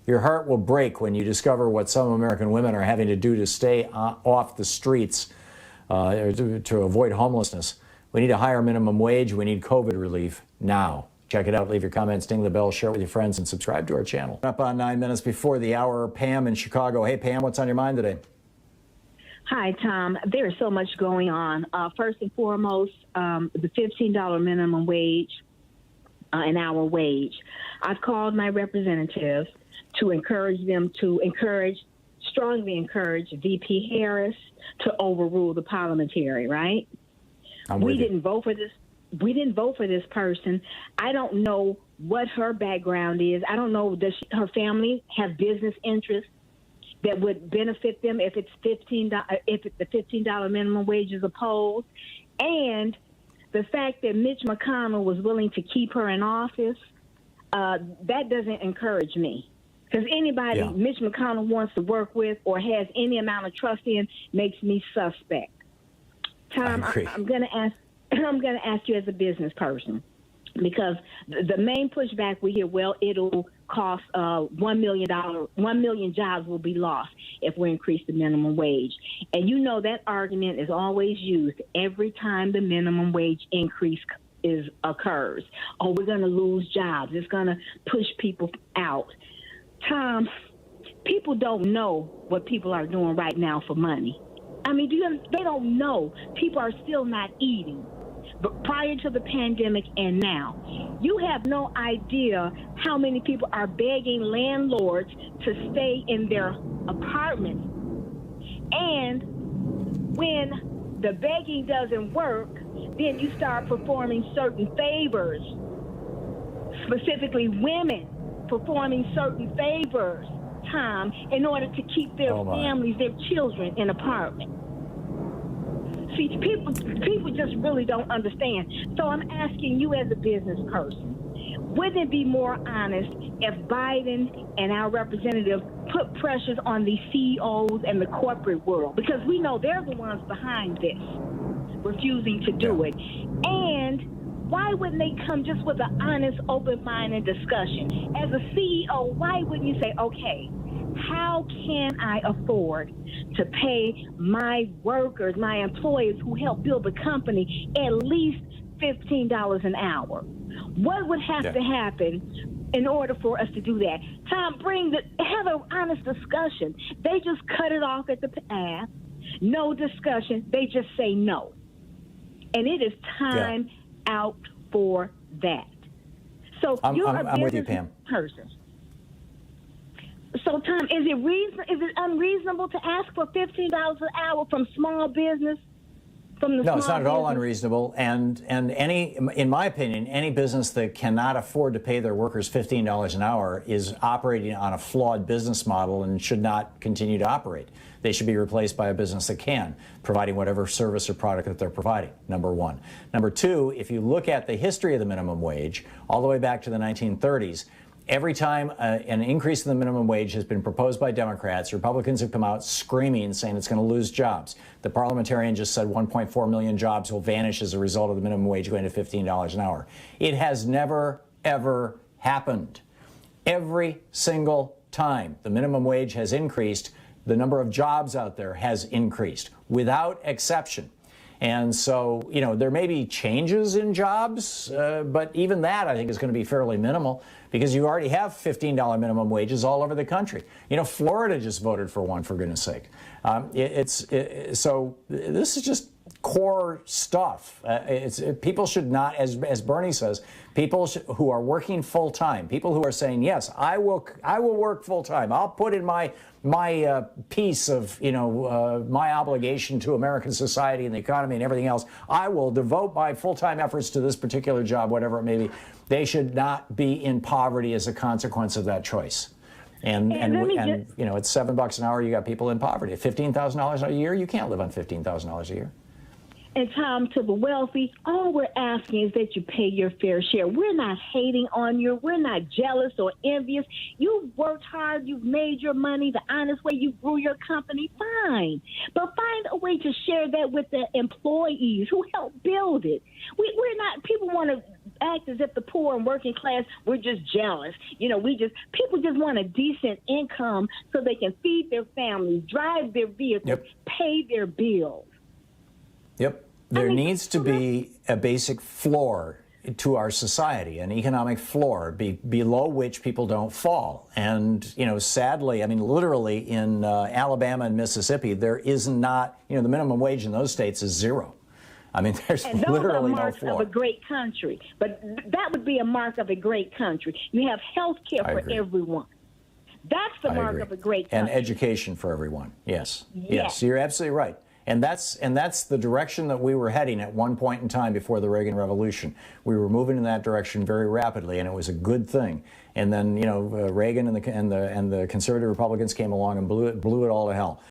Your heart will break when you discover what some American women are having to do to stay off the streets, to avoid homelessness. We need a higher minimum wage. We need COVID relief now. Check it out. Leave your comments, ding the bell, share it with your friends, and subscribe to our channel. Up on 9 minutes before the hour, Pam in Chicago. Hey, Pam, what's on your mind today? Hi, Tom. There's so much going on. First and foremost, the $15 minimum wage, an hour wage. I've called my representatives to encourage them to strongly encourage VP Harris to overrule the parliamentary, right? We didn't vote for this. We didn't vote for this person. I don't know what her background is. I don't know, does her family have business interests that would benefit them if it's the $15 minimum wage is opposed? And the fact that Mitch McConnell was willing to keep her in office, that doesn't encourage me. Because anybody Mitch McConnell wants to work with or has any amount of trust in makes me suspect. Tom, I'm going to ask you as a business person, because the main pushback we hear, well, it'll cost $1 million jobs will be lost if we increase the minimum wage. And you know that argument is always used every time the minimum wage increase occurs. Oh, we're going to lose jobs. It's going to push people out. Tom, people don't know what people are doing right now for money. I mean, they don't know. People are still not eating. But prior to the pandemic and now, you have no idea how many people are begging landlords to stay in their apartments. And when the begging doesn't work, then you start performing certain favors, specifically women performing certain favors, Tom, in order to keep their families, their children in apartments. See, people just really don't understand. So I'm asking you as a business person, wouldn't it be more honest if Biden and our representatives put pressures on the CEOs and the corporate world? Because we know they're the ones behind this, refusing to do it. And why wouldn't they come just with an honest, open-minded discussion? As a CEO, why wouldn't you say, okay, how can I afford to pay my workers, my employees who help build the company at least $15 an hour? What would have to happen in order for us to do that? Tom, have an honest discussion. They just cut it off at the pass. No discussion. They just say no. And it is time out for that. So I'm with you, Pam. Person. So, Tom, is it unreasonable to ask for $15 an hour from small business? No, it's not at all unreasonable. And in my opinion, any business that cannot afford to pay their workers $15 an hour is operating on a flawed business model and should not continue to operate. They should be replaced by a business that can, providing whatever service or product that they're providing, number one. Number two, if you look at the history of the minimum wage, all the way back to the 1930s, every time an increase in the minimum wage has been proposed by Democrats, Republicans have come out screaming, saying it's going to lose jobs. The parliamentarian just said 1.4 million jobs will vanish as a result of the minimum wage going to $15 an hour. It has never, ever happened. Every single time the minimum wage has increased, the number of jobs out there has increased, without exception. And so, you know, there may be changes in jobs, but even that, I think, is going to be fairly minimal because you already have $15 minimum wages all over the country. You know, Florida just voted for one, for goodness sake. So this is just core stuff. People should not, as Bernie says, people who are working full time, people who are saying, yes, I will work full time. I'll put in my piece of, my obligation to American society and the economy and everything else. I will devote my full-time efforts to this particular job, whatever it may be. They should not be in poverty as a consequence of that choice. And you know, it's $7 an hour. You got people in poverty. At $15,000 a year, you can't live on $15,000 a year. And Tom, to the wealthy, all we're asking is that you pay your fair share. We're not hating on you. We're not jealous or envious. You've worked hard. You've made your money the honest way. You grew your company. Fine. But find a way to share that with the employees who helped build it. We're not, people want to act as if the poor and working class, we're just jealous. People just want a decent income so they can feed their families, drive their vehicles, pay their bills. Yep. There needs to be a basic floor to our society, an economic floor below which people don't fall. And, sadly, literally in Alabama and Mississippi, there is not, the minimum wage in those states is zero. There's and those literally are marks no floor. of a great country. But that would be a mark of a great country. You have health care for everyone. That's the mark of a great country. And education for everyone. Yes. Yes, you're absolutely right. And that's the direction that we were heading at one point in time before the Reagan Revolution. We were moving in that direction very rapidly, and it was a good thing. And then Reagan and the conservative Republicans came along and blew it all to hell.